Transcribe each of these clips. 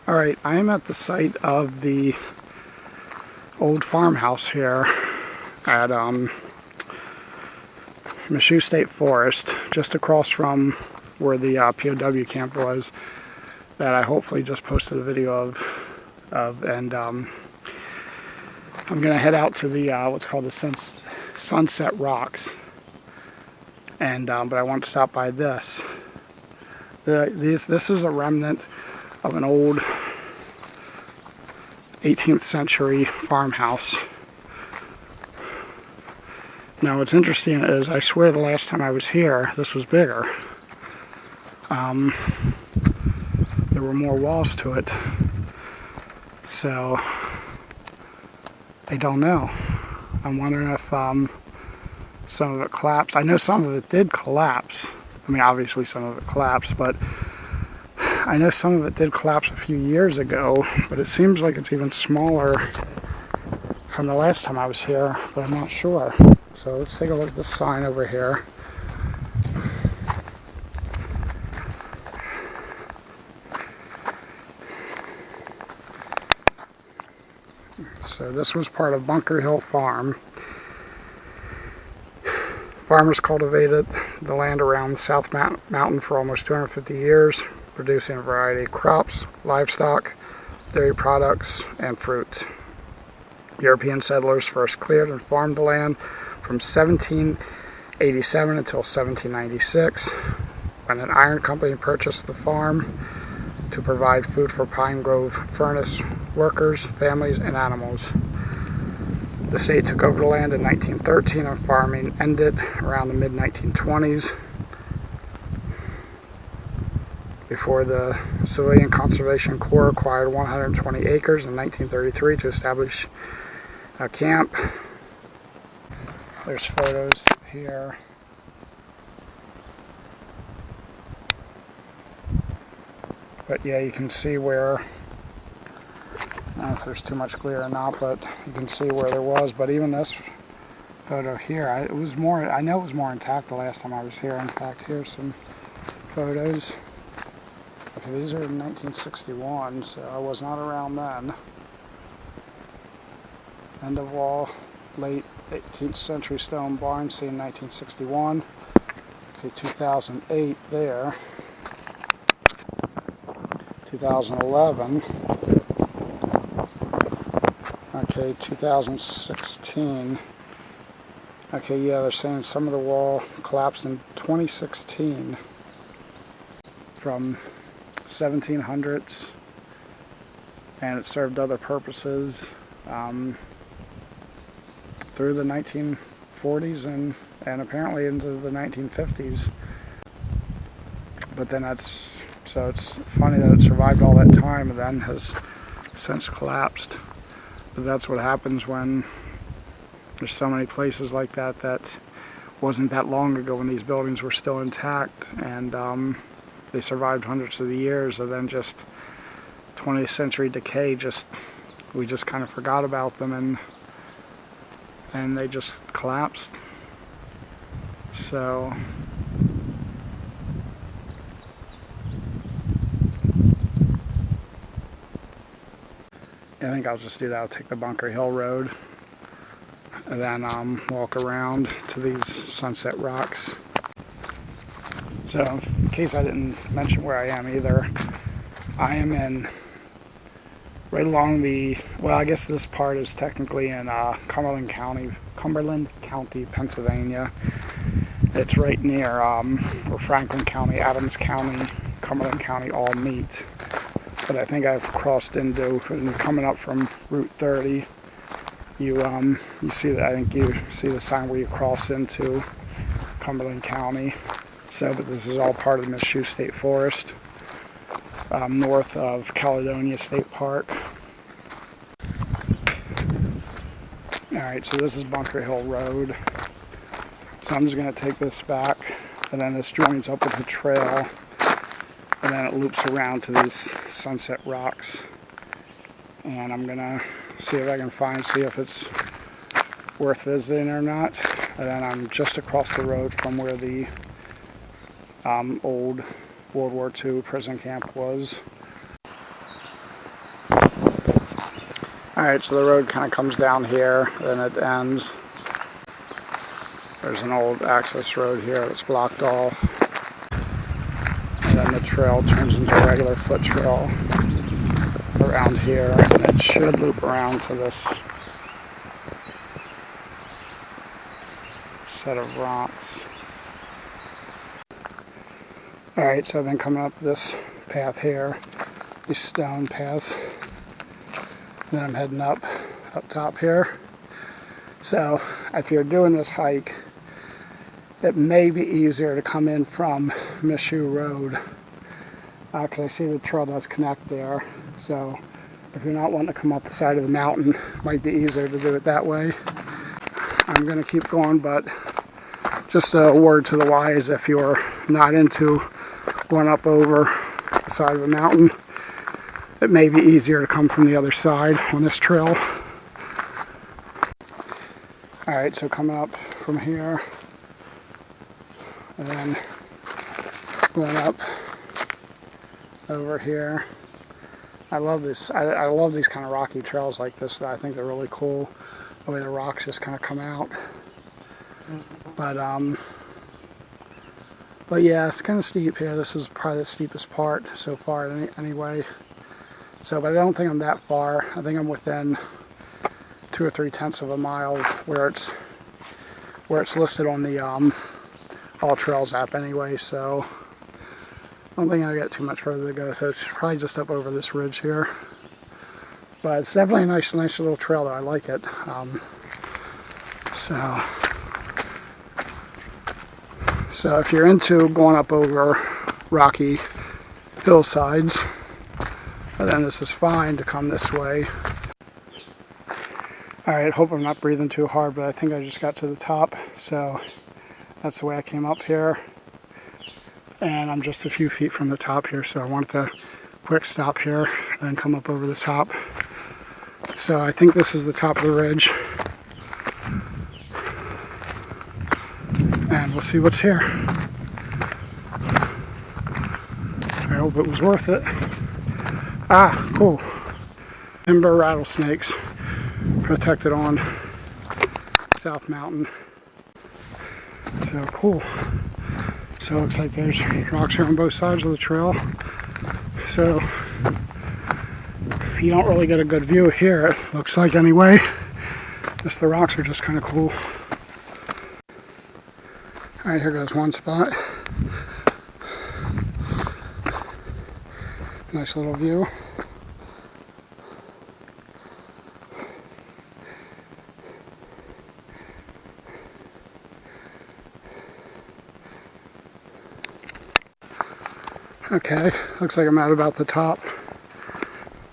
Alright, I am at the site of the old farmhouse here at Michaux State Forrest, just across from where the POW camp was, that I hopefully just posted a video of and I'm going to head out to the what's called the Sunset Rocks, and but I want to stop by this. This is a remnant of an old 18th century farmhouse. Now what's interesting is, I swear the last time I was here, this was bigger. There were more walls to it. So, I don't know. I'm wondering if some of it collapsed. I know some of it did collapse. I mean, obviously some of it collapsed, but I know some of it did collapse a few years ago, but it seems like it's even smaller from the last time I was here, but I'm not sure. So let's take a look at this sign over here. So this was part of Bunker Hill Farm. Farmers cultivated the land around the South Mountain for almost 250 years, producing a variety of crops, livestock, dairy products, and fruit. European settlers first cleared and farmed the land from 1787 until 1796, when an iron company purchased the farm to provide food for Pine Grove furnace workers, families, and animals. The state took over the land in 1913 and farming ended around the mid-1920s, before the Civilian Conservation Corps acquired 120 acres in 1933 to establish a camp. There's photos here. But yeah, you can see where, I don't know if there's too much glare or not, but you can see where there was. But even this photo here, I know it was more intact the last time I was here. In fact, here's some photos. Okay, these are in 1961, so I was not around then. End of wall, late 18th century stone barn seen in 1961. Okay, 2008 there. 2011. Okay, 2016. Okay, yeah, they're saying some of the wall collapsed in 2016 from 1700s, and it served other purposes through the 1940s and apparently into the 1950s. But then so it's funny that it survived all that time and then has since collapsed. But that's what happens when there's so many places like that that wasn't that long ago when these buildings were still intact, and they survived hundreds of years, and then just 20th century decay, we just kind of forgot about them, and they just collapsed. So I think I'll just do that. I'll take the Bunker Hill Road and then walk around to these Sunset Rocks. So in case I didn't mention where I am either, I am in right along the, well, I guess this part is technically in Cumberland County, Pennsylvania. It's right near where Franklin County, Adams County, Cumberland County all meet. But I think I've crossed into, coming up from Route 30, you see that, I think you see the sign where you cross into Cumberland County. So, but this is all part of the Michaux State Forest, north of Caledonia State Park. Alright, so this is Bunker Hill Road. So I'm just going to take this back, and then this joins up with the trail, and then it loops around to these Sunset Rocks. And I'm going to see if I can see if it's worth visiting or not. And then I'm just across the road from where the old World War II prison camp was. Alright, so the road kind of comes down here, then it ends. There's an old access road here that's blocked off. And then the trail turns into a regular foot trail around here, and it should loop around to this set of rocks. Alright, so I've been coming up this path here, these stone paths. Then I'm heading up top here. So if you're doing this hike, it may be easier to come in from Michaux Road, because I see the trail does connect there. So if you're not wanting to come up the side of the mountain, it might be easier to do it that way. I'm going to keep going, but just a word to the wise, if you're not into going up over the side of a mountain, it may be easier to come from the other side on this trail. Alright, so coming up from here, and then going up over here. I love this. I love these kind of rocky trails like this. I think they're really cool, the way the rocks just kind of come out. But yeah, it's kind of steep here. This is probably the steepest part so far anyway. So, but I don't think I'm that far. I think I'm within 2 or 3/10 of a mile where it's listed on the All Trails app anyway. So I don't think I got too much further to go. So it's probably just up over this ridge here. But it's definitely a nice little trail though. I like it. So if you're into going up over rocky hillsides, then this is fine to come this way. Alright, hope I'm not breathing too hard, but I think I just got to the top. So that's the way I came up here. And I'm just a few feet from the top here, so I wanted to quick stop here and come up over the top. So I think this is the top of the ridge. And we'll see what's here. I hope it was worth it. Ah, cool. Timber rattlesnakes protected on South Mountain. So cool. So it looks like there's rocks here on both sides of the trail. So you don't really get a good view here, it looks like anyway. Just the rocks are just kind of cool. Alright, here goes one spot. Nice little view. Okay, looks like I'm at about the top.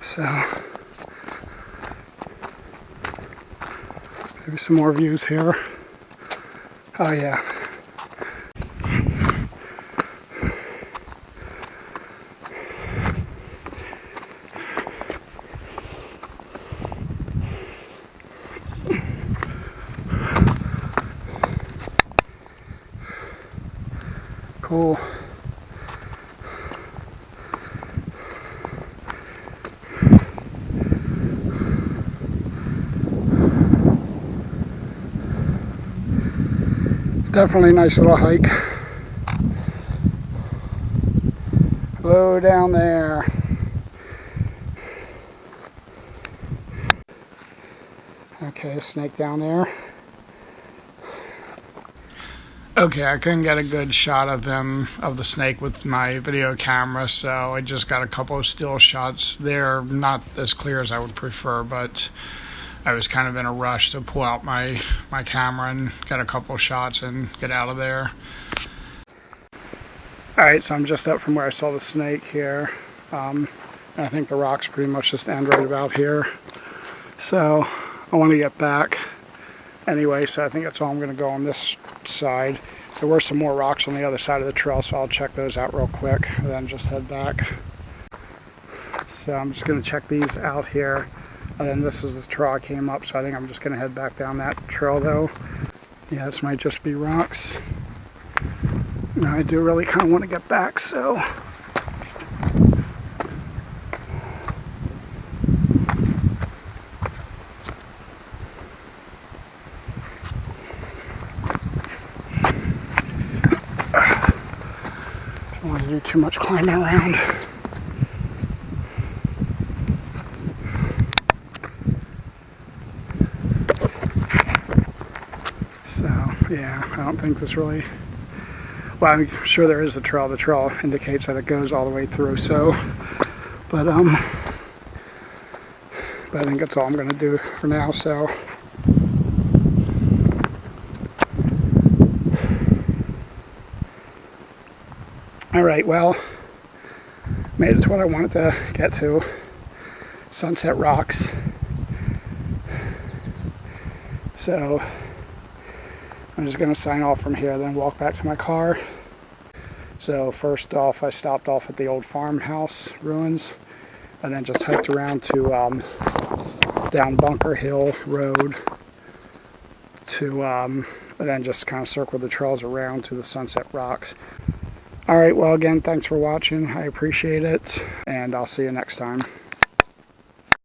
So maybe some more views here. Oh yeah. Cool. Definitely a nice little hike. Hello down there. Okay, snake down there. Okay, I couldn't get a good shot of the snake with my video camera, so I just got a couple of still shots. They're not as clear as I would prefer, but I was kind of in a rush to pull out my camera and get a couple of shots and get out of there. Alright, so I'm just up from where I saw the snake here. And I think the rocks pretty much just end right about here. So I want to get back anyway, so I think that's all I'm going to go on this side. There were some more rocks on the other side of the trail, so I'll check those out real quick and then just head back. So I'm just going to check these out here. And then this is the trail I came up, so I think I'm just going to head back down that trail though. Yeah, this might just be rocks. No, I do really kind of want to get back, so. do too much climbing around. So yeah, I don't think this really, well, I'm sure there is a trail. The trail indicates that it goes all the way through, so, but I think that's all I'm going to do for now, so. Alright, well, made it to what I wanted to get to, Sunset Rocks. So, I'm just going to sign off from here, then walk back to my car. So first off, I stopped off at the old farmhouse ruins, and then just hiked around to down Bunker Hill Road to, and then just kind of circled the trails around to the Sunset Rocks. Alright, well again, thanks for watching. I appreciate it, and I'll see you next time.